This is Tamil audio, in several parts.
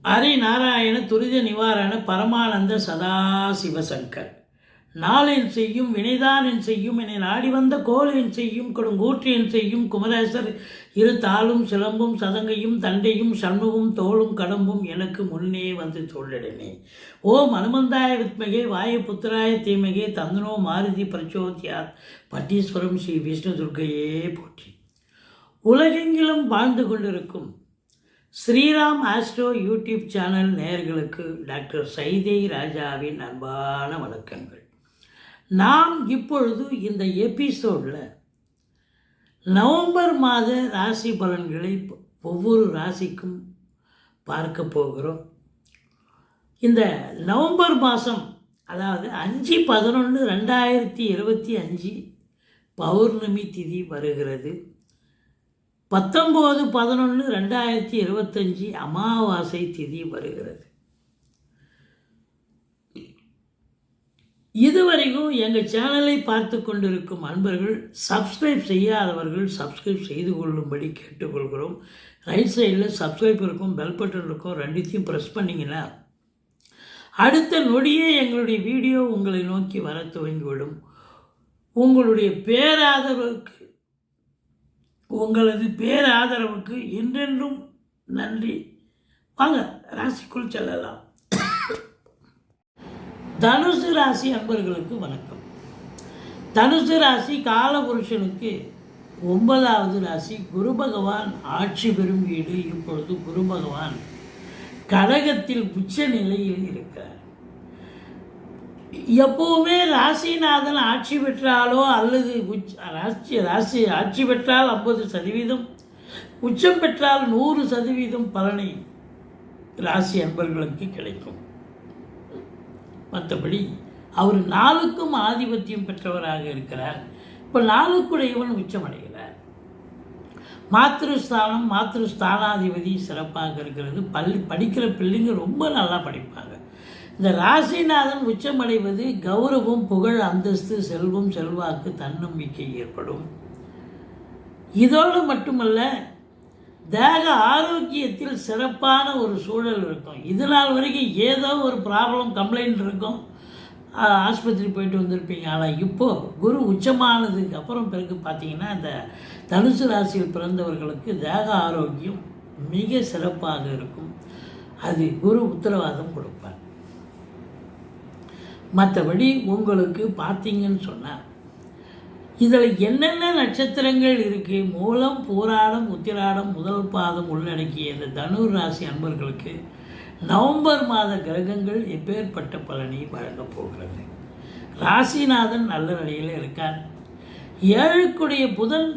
ஹரி நாராயண துரித நிவாரண பரமானந்த சதாசிவசங்கர். நாளென் செய்யும் வினைதானென் செய்யும் என்னை நாடி வந்த கோலென் செய்யும் கொடுங்கூற்றியன் செய்யும் குமரேசர் இரு தாளும் சிலம்பும் சதங்கையும் தண்டையும் சண்முகும் தோளும் கடம்பும் எனக்கு முன்னே வந்து சொல்லிடனே. ஓம் அனுமந்தாய வித்மகே வாய புத்திராய தீமகே தந்தனோ மாருதி பிரச்சோத்யாத் பட்டீஸ்வரம் ஸ்ரீ விஷ்ணு துர்க்கையே போற்றி. உலகெங்கிலும் வாழ்ந்து கொண்டிருக்கும் ஸ்ரீராம் ஆஸ்ட்ரோ யூடியூப் சேனல் நேயர்களுக்கு டாக்டர் சைதை ராஜாவின் அன்பான வணக்கங்கள். நாம் இப்பொழுது இந்த எபிசோடில் நவம்பர் மாத ராசி பலன்களை ஒவ்வொரு ராசிக்கும் பார்க்க போகிறோம். இந்த நவம்பர் மாதம், அதாவது 5/11/2025 பௌர்ணமி திதி வருகிறது. 19/11/2025 அமாவாசை திதி வருகிறது. இதுவரைக்கும் எங்கள் சேனலை பார்த்து கொண்டிருக்கும் அன்பர்கள், சப்ஸ்கிரைப் செய்யாதவர்கள் சப்ஸ்கிரைப் செய்து கொள்ளும்படி கேட்டுக்கொள்கிறோம். ரைட் சைடில் சப்ஸ்கிரைப் இருக்கும், பெல் பட்டன் இருக்கும், ரெண்டுத்தையும் ப்ரெஸ் பண்ணிங்கன்னா அடுத்த நொடியே எங்களுடைய வீடியோ உங்களை நோக்கி வர துவங்கிவிடும். உங்களுடைய பேராதரவுக்கு என்றென்றும் நன்றி. வாங்க ராசிக்குள் செல்லலாம். தனுசு ராசி அன்பர்களுக்கு வணக்கம். தனுசு ராசி காலபுருஷனுக்கு 9வது ராசி. குரு பகவான் ஆட்சி பெறும் வீடு. இப்பொழுது குரு பகவான் கடகத்தில் உச்ச நிலையில் இருக்கிறார். எப்போவுமே ராசிநாதன் ஆட்சி பெற்றாலோ அல்லது ராசி ஆட்சி பெற்றால் 50%, உச்சம் பெற்றால் 100% பலனை ராசி அன்பர்களுக்கு கிடைக்கும். மற்றபடி அவர் 4க்கும் ஆதிபத்தியம் பெற்றவராக இருக்கிறார். இப்போ 4குடையவன் உச்சமடைகிறார். மாத்திருஸ்தானாதிபதி சிறப்பாக இருக்கிறது. படிக்கிற பிள்ளைங்க ரொம்ப நல்லா படிப்பாங்க. இந்த ராசிநாதன் உச்சமடைவது கௌரவம், புகழ், அந்தஸ்து, செல்வம், செல்வாக்கு, தன்னம்பிக்கை ஏற்படும். இதோடு மட்டுமல்ல, தேக ஆரோக்கியத்தில் சிறப்பான ஒரு சூழல் இருக்கும். இது நாள் வரைக்கும் ஏதோ ஒரு ப்ராப்ளம், கம்ப்ளைண்ட் இருக்கும், ஆஸ்பத்திரி போயிட்டு வந்திருப்பீங்க. ஆனால் இப்போது குரு உச்சமானதுக்கு அப்புறம் பிறகு பார்த்தீங்கன்னா இந்த தனுசு ராசியில் பிறந்தவர்களுக்கு தேக ஆரோக்கியம் மிக சிறப்பாக இருக்கும். அது குரு உத்தரவாதம் கொடுப்பார். மற்றபடி உங்களுக்கு பார்த்தீங்கன்னு சொன்னார், இதில் என்னென்ன நட்சத்திரங்கள் இருக்குது, மூலம், பூராடம், உத்திராடம், முதல் பாதம் உள்ளடக்கிய இந்த தனுர் ராசி அன்பர்களுக்கு நவம்பர் மாத கிரகங்கள் எப்பேற்பட்ட பலனை வழங்கப் போகிறது. ராசிநாதன் நல்ல நிலையில் இருக்கார். 7க்குடைய புதன்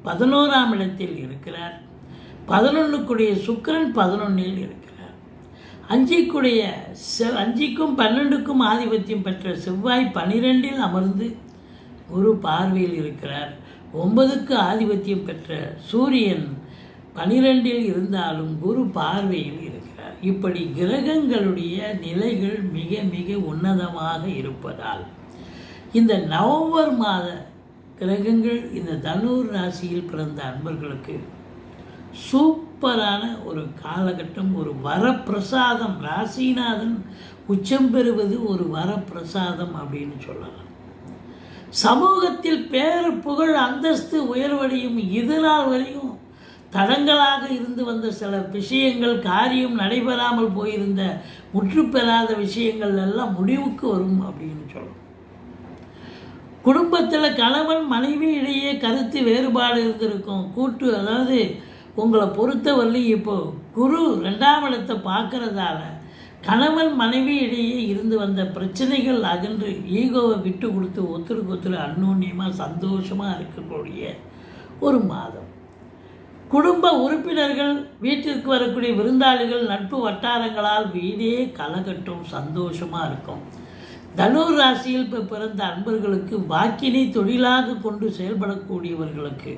11ஆம் இடத்தில் இருக்கிறார். 11க்குடைய சுக்கிரன் 11இல் இருக்கிறார். 5க்கும் 12க்கும் ஆதிபத்தியம் பெற்ற செவ்வாய் 12இல் அமர்ந்து குரு பார்வையில் இருக்கிறார். 9க்கு ஆதிபத்தியம் பெற்ற சூரியன் 12இல் இருந்தாலும் குரு பார்வையில் இருக்கிறார். இப்படி கிரகங்களுடைய நிலைகள் மிக மிக உன்னதமாக இருப்பதால் இந்த நவம்பர் மாத கிரகங்கள் இந்த தனுர் ராசியில் பிறந்த அன்பர்களுக்கு சூப்பரான ஒரு காலகட்டம், ஒரு வரப்பிரசாதம். ராசிநாதன் உச்சம் பெறுவது ஒரு வரப்பிரசாதம் அப்படின்னு சொல்லலாம். சமூகத்தில் பேரு, புகழ், அந்தஸ்து உயர்வடையும். இது நாள் வரையும் தடங்களாக இருந்து வந்த சில விஷயங்கள், காரியம் நடைபெறாமல் போயிருந்த, முற்றுப்பெறாத விஷயங்கள் எல்லாம் முடிவுக்கு வரும் அப்படின்னு சொல்லலாம். குடும்பத்தில் கணவன் மனைவி இடையே கருத்து வேறுபாடு இருந்திருக்கும். அதாவது உங்களை பொறுத்தவரையிலும் இப்போது குரு 2ஆம் இடத்தை பார்க்கறதால கணவன் மனைவி இடையே இருந்து வந்த பிரச்சனைகள் அகன்று ஈகோவை விட்டு கொடுத்து ஒருத்தருக்கு அந்யோன்யமாக சந்தோஷமாக இருக்கக்கூடிய ஒரு மாதம். குடும்ப உறுப்பினர்கள், வீட்டிற்கு வரக்கூடிய விருந்தாளிகள், நட்பு வட்டாரங்களால் வீடே கலகட்டும், சந்தோஷமாக இருக்கும். தனுர் ராசியில் பிறந்த அன்பர்களுக்கு வாக்கினை தொழிலாக கொண்டு செயல்படக்கூடியவர்களுக்கு,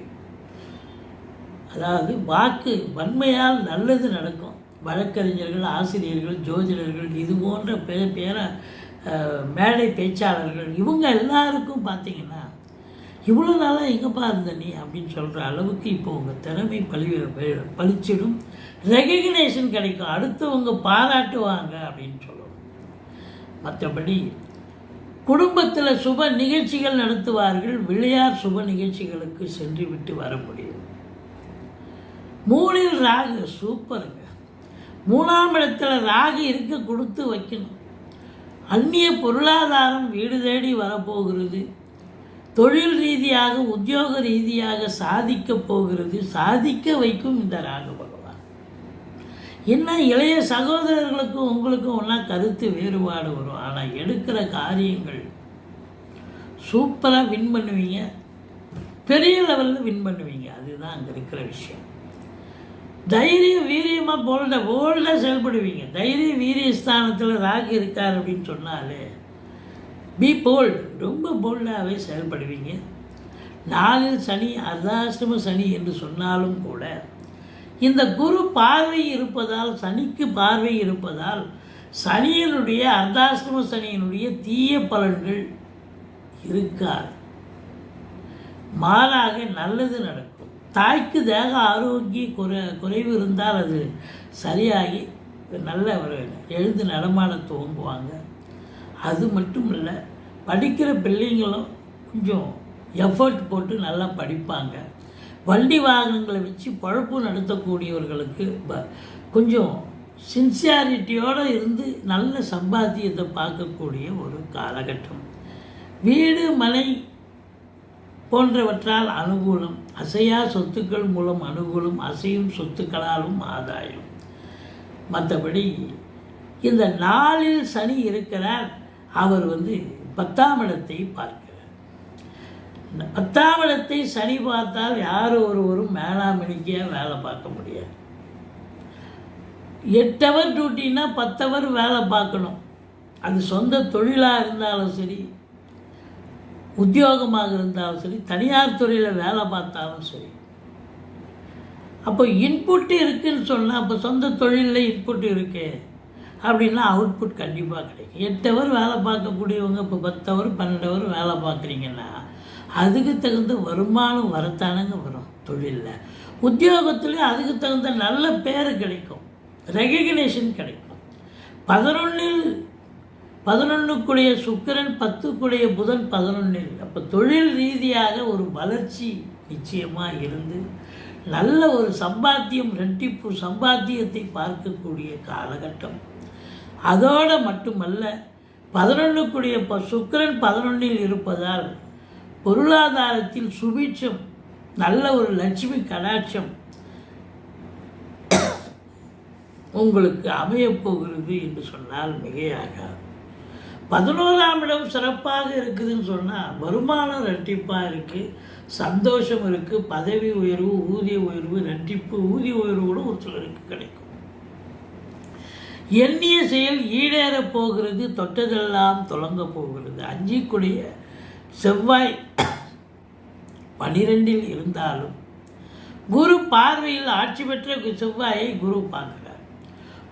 அதாவது வாக்கு வன்மையால் நல்லது நடக்கும். வழக்கறிஞர்கள், ஆசிரியர்கள், ஜோதிடர்கள், இது போன்ற மேடை பேச்சாளர்கள், இவங்க எல்லாருக்கும் பார்த்திங்கன்னா இவ்வளோ நாளாக எங்கேப்பா இருந்த நீ அப்படின்னு சொல்கிற அளவுக்கு இப்போ உங்கள் திறமை பளிச்சிடும். ரெகக்னேஷன் கிடைக்கும், அடுத்தவங்க பாராட்டுவாங்க அப்படின்னு சொல்லணும். மற்றபடி குடும்பத்தில் சுப நிகழ்ச்சிகள் நடத்துவார்கள், விளையார் சுப நிகழ்ச்சிகளுக்கு சென்று விட்டு வர முடியும். 3ல் ராகு சூப்பருங்க. 3ஆம் இடத்துல ராகு இருக்க கொடுத்து வைக்கணும். அந்நிய பொருளாதாரம் வீடு தேடி வரப்போகிறது. தொழில் ரீதியாக உத்தியோக ரீதியாக சாதிக்க போகிறது, சாதிக்க வைக்கும் இந்த ராகு பகவான். என்ன இளைய சகோதரர்களுக்கும் உங்களுக்கும் ஒன்றா கருத்து வேறுபாடு வரும், ஆனால் எடுக்கிற காரியங்கள் சூப்பராக வின் பண்ணுவீங்க, பெரிய லெவலில் வின் பண்ணுவீங்க. அதுதான் அங்கே இருக்கிற விஷயம். தைரியம் வீரியமாக போல்டாக செயல்படுவீங்க. தைரிய வீரிய ஸ்தானத்தில் ராகு இருக்கார் அப்படின்னு சொன்னாலே பி போல்டு, ரொம்ப போல்டாகவே செயல்படுவீங்க. 4ல் சனி அர்த்தாஷ்டம சனி என்று சொன்னாலும் கூட இந்த குரு பார்வை இருப்பதால், சனிக்கு பார்வை இருப்பதால் சனியினுடைய அர்த்தாஷ்டம சனியினுடைய தீய பலன்கள் இருக்காது. மாறாக நல்லது நடக்கும். தாய்க்கு தேக ஆரோக்கிய குறைவு இருந்தால் அது சரியாகி நல்ல ஒரு எழுந்து நடமாட துவங்குவாங்க. அது மட்டும் இல்லை, படிக்கிற பிள்ளைங்களும் கொஞ்சம் எஃபர்ட் போட்டு நல்லா படிப்பாங்க. வண்டி வாகனங்களை வச்சு பழப்பு நடத்தக்கூடியவர்களுக்கு கொஞ்சம் சின்சியாரிட்டியோடு இருந்து நல்ல சம்பாத்தியத்தை பார்க்கக்கூடிய ஒரு காலகட்டம். வீடு மனை போன்றவற்றால் அனுகூலம், அசையா சொத்துக்கள் மூலம் அனுகூலம், அசையும் சொத்துக்களாலும் ஆதாயம். மற்றபடி இந்த 4ல் சனி இருக்கிறார். அவர் 10ஆம் இடத்தை பார்க்கிறார். 10ஆம் இடத்தை சனி பார்த்தால் யார் ஒருவரும் மேலாமணிக்கையாக வேலை பார்க்க முடியாது. 8 ஹவர் டியூட்டின்னா 10 ஹவர் வேலை பார்க்கணும். அது சொந்த தொழிலாக இருந்தாலும் சரி, உத்தியோகமாக இருந்தாலும் சரி, தனியார் துறையில் வேலை பார்த்தாலும் சரி. அப்போ இன்புட்டு இருக்குதுன்னு சொன்னால், அப்போ சொந்த தொழிலில் இன்புட்டு இருக்குது அப்படின்னா அவுட்புட் கண்டிப்பாக கிடைக்கும். 8 ஹவர் வேலை பார்க்கக்கூடியவங்க இப்போ 10 ஹவர் 12 ஹவர் வேலை பார்க்குறீங்கன்னா அதுக்கு தகுந்த வருமானம் வரத்தானங்க வரும். தொழிலில் உத்தியோகத்துலேயும் அதுக்கு தகுந்த நல்ல பேர் கிடைக்கும், ரெகக்னேஷன் கிடைக்கும். 11க்குடைய சுக்கிரன், 10க்குடைய புதன் 11ல். அப்போ தொழில் ரீதியாக ஒரு வளர்ச்சி நிச்சயமாக இருந்து நல்ல ஒரு சம்பாத்தியம், ரெட்டிப்பு சம்பாத்தியத்தை பார்க்கக்கூடிய காலகட்டம். அதோடு மட்டுமல்ல, 11க்குடைய சுக்கிரன் 11ல் இருப்பதால் பொருளாதாரத்தில் சுபீட்சம், நல்ல ஒரு லட்சுமி கடாட்சம் உங்களுக்கு அமையப்போகிறது என்று சொன்னால் மிகையாகாது. 11ஆம் இடம் சிறப்பாக இருக்குதுன்னு சொன்னால் வருமானம் ரெட்டிப்பாக இருக்குது, சந்தோஷம் இருக்குது, பதவி உயர்வு, ஊதிய உயர்வு, ரெட்டிப்பு ஊதிய உயர்வு கூட ஒரு சிலருக்கு கிடைக்கும். எண்ணிய செயல் ஈடேறப் போகிறது, தொட்டதெல்லாம் தொடங்க போகிறது. 5க்குடைய செவ்வாய் 12ல் இருந்தாலும் குரு பார்வையில் ஆட்சி பெற்ற செவ்வாயை குரு பார்க்கிறார்.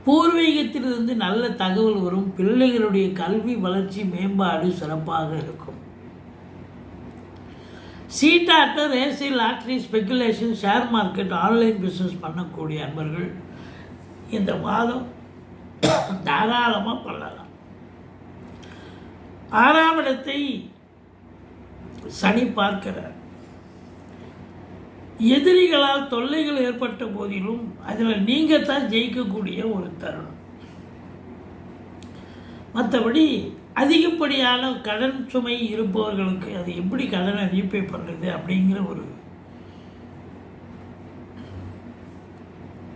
பூர்வீகத்திலிருந்து நல்ல தகவல் வரும். பிள்ளைகளுடைய கல்வி வளர்ச்சி மேம்பாடு சிறப்பாக இருக்கும். சீட்டாட்டம், ரேசி, lottery, speculation, share market, online business பண்ணக்கூடிய அன்பர்கள் இந்த மாதம் தாராளமாக பண்ணலாம். 6ஆம் இடத்தை சனி பார்க்கிறார். எதிரிகளால் தொல்லைகள் ஏற்பட்ட போதிலும் அதில் நீங்கள் தான் ஜெயிக்கக்கூடிய ஒரு தருணம். மற்றபடி அதிகப்படியான கடன் சுமை இருப்பவர்களுக்கு அது எப்படி கடனை ரீபே பண்ணுறது அப்படிங்கிற ஒரு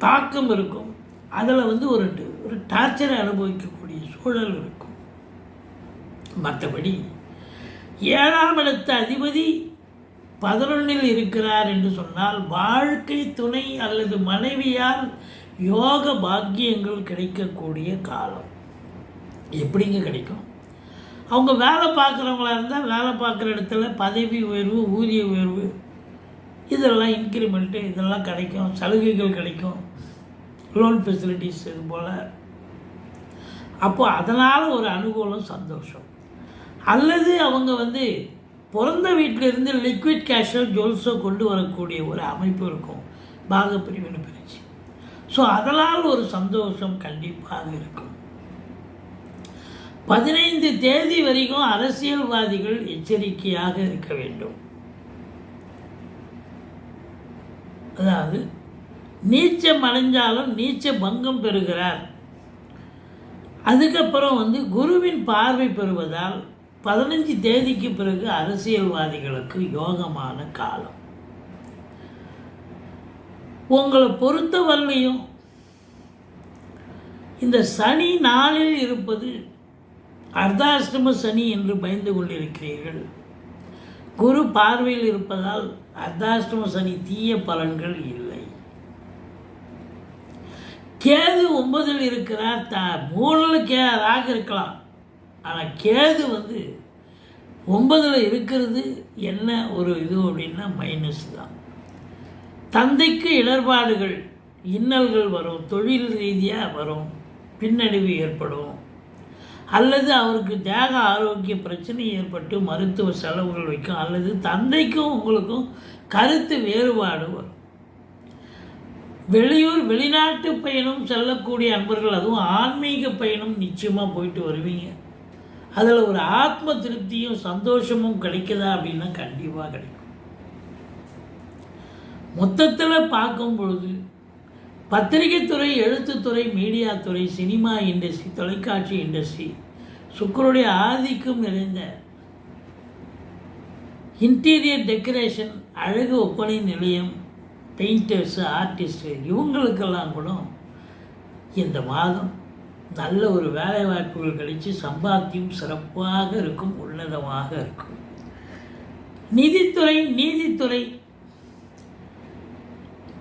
தாக்கம் இருக்கும். அதில் ஒரு டார்ச்சரை அனுபவிக்கக்கூடிய சூழல் இருக்கும். மற்றபடி 7ஆம் இடத்து அதிபதி 11ல் இருக்கிறார் என்று சொன்னால் வாழ்க்கை துணை அல்லது மனைவியால் யோக பாக்கியங்கள் கிடைக்கக்கூடிய காலம். எப்படிங்க கிடைக்கும்? அவங்க வேலை பார்க்குறவங்களா இருந்தால் வேலை பார்க்குற இடத்துல பதவி உயர்வு, ஊதிய உயர்வு, இதெல்லாம் இன்க்ரிமெண்ட்டு இதெல்லாம் கிடைக்கும், சலுகைகள் கிடைக்கும், லோன் ஃபெசிலிட்டிஸ் இது போல். அப்போது அதனால் ஒரு அனுகூலம், சந்தோஷம். அல்லது அவங்க பிறந்த வீட்டிலிருந்து லிக்விட் கேஷோ ஜுவல்ஸோ கொண்டு வரக்கூடிய ஒரு அமைப்பு இருக்கும். பாகப்பிரிவினை பிரிச்சு ஸோ அதனால் ஒரு சந்தோஷம் கண்டிப்பாக இருக்கும். 15 தேதி வரைக்கும் அரசியல்வாதிகள் எச்சரிக்கையாக இருக்க வேண்டும். அதாவது நீச்சம் அடைஞ்சாலும் நீச்ச பங்கம் பெறுகிறார். அதுக்கப்புறம் குருவின் பார்வை பெறுவதால் 15 தேதிக்கு பிறகு அரசியல்வாதிகளுக்கு யோகமான காலம். உங்களை பொறுத்தவரையிலையும் இந்த சனி நாளில் இருப்பது அர்த்தாஷ்டம சனி என்று பயந்து கொண்டிருக்கிறீர்கள். குரு பார்வையில் இருப்பதால் அர்த்தாஷ்டம சனி தீய பலன்கள் இல்லை. கேது 9ல் இருக்கிறார். 3ல் ராக இருக்கலாம், ஆனால் கேது 9ல் இருக்கிறது என்ன ஒரு இது அப்படின்னா மைனஸ் தான். தந்தைக்கு இடர்பாடுகள், இன்னல்கள் வரும், தொழில் ரீதியாக வரும், பின்னடைவு ஏற்படும், அல்லது அவருக்கு தேக ஆரோக்கிய பிரச்சனை ஏற்பட்டு மருத்துவ செலவுகள் வைக்கும், அல்லது தந்தைக்கும் உங்களுக்கும் கருத்து வேறுபாடு வரும். வெளியூர் வெளிநாட்டு பயணம் செல்லக்கூடிய அன்பர்கள், அதுவும் ஆன்மீக பயணம் நிச்சயமாக போயிட்டு வருவீங்க. அதில் ஒரு ஆத்ம திருப்தியும் சந்தோஷமும் கிடைக்குதா அப்படின்னா கண்டிப்பாக கிடைக்கும். மொத்தத்தில் பார்க்கும் பொழுது பத்திரிகை துறை, எழுத்துத்துறை, மீடியா துறை, சினிமா இண்டஸ்ட்ரி, தொலைக்காட்சி இண்டஸ்ட்ரி, சுக்கிரனுடைய ஆதிக்கம் நிறைந்த இன்டீரியர் டெக்கரேஷன், அழகு ஒப்பனை நிலையம், பெயிண்டர்ஸு, ஆர்டிஸ்ட்டு, இவங்களுக்கெல்லாம் கூட இந்த மாதம் நல்ல ஒரு வேலை வாய்ப்புகள் கிடைச்சி சம்பாத்தியம் சிறப்பாக இருக்கும், உன்னதமாக இருக்கும். நிதித்துறை, நீதித்துறை,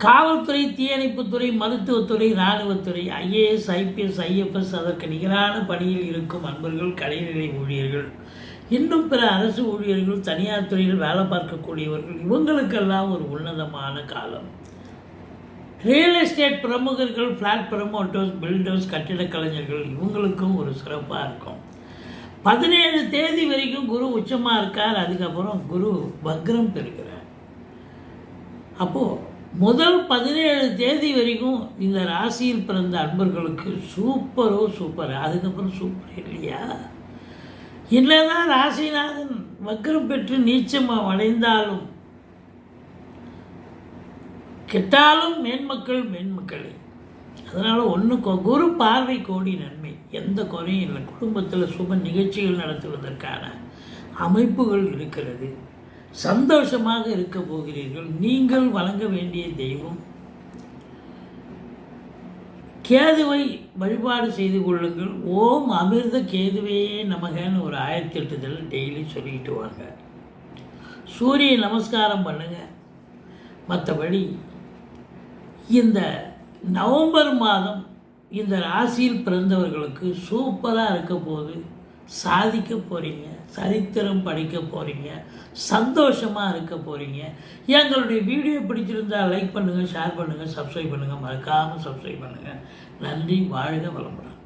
காவல்துறை, தீயணைப்புத்துறை, மருத்துவத்துறை, இராணுவத்துறை, ஐஏஎஸ், ஐபிஎஸ், ஐஎஃப்எஸ், அதற்கு நிகரான பணியில் இருக்கும் அன்பர்கள், கலைநிலை ஊழியர்கள், இன்னும் பிற அரசு ஊழியர்கள், தனியார் துறையில் வேலை பார்க்கக்கூடியவர்கள், இவங்களுக்கெல்லாம் ஒரு உன்னதமான காலம். ரியல் எஸ்டேட் பிரமுகர்கள், ஃப்ளாட் ப்ரமோட்டர்ஸ், பில்டர்ஸ், கட்டிடக் கலைஞர்கள், இவங்களுக்கும் ஒரு சிறப்பாக இருக்கும். 17 தேதி வரைக்கும் குரு உச்சமாக இருக்கார். அதுக்கப்புறம் குரு வக்ரம் பெறுகிறார். அப்போது முதல் 17 தேதி வரைக்கும் இந்த ராசியில் பிறந்த அன்பர்களுக்கு சூப்பரோ சூப்பர். அதுக்கப்புறம் சூப்பர் இல்லையா? என்னதான் ராசிநாதன் வக்ரம் பெற்று நீச்சம் அடைந்தாலும் கெட்டாலும் மேன்மக்கள் மேன்மக்களே. அதனால் குரு பார்வை கோடி நன்மை, எந்த குறையும் இல்லை. குடும்பத்தில் சுப நிகழ்ச்சிகள் நடத்துவதற்கான அமைப்புகள் இருக்கிறது. சந்தோஷமாக இருக்க போகிறீர்கள். நீங்கள் வழங்க வேண்டிய தெய்வம் கேதுவை வழிபாடு செய்து கொள்ளுங்கள். ஓம் அமிர்த கேதுவே நமகன்னு ஒரு 1008 டெய்லி சொல்லிக்கிட்டு வாங்க. சூரிய நமஸ்காரம் பண்ணுங்க. மற்றபடி இந்த நவம்பர் மாதம் இந்த ராசியில் பிறந்தவர்களுக்கு சூப்பராக இருக்க போது. சாதிக்க போகிறீங்க, சரித்திரம் படிக்க போகிறீங்க, சந்தோஷமாக இருக்க போகிறீங்க. எங்களுடைய வீடியோ பிடிச்சிருந்தால் லைக் பண்ணுங்கள், ஷேர் பண்ணுங்கள், சப்ஸ்கிரைப் பண்ணுங்கள். மறக்காமல் சப்ஸ்கிரைப் பண்ணுங்கள். நன்றி. வாழ்க வளமுடன்.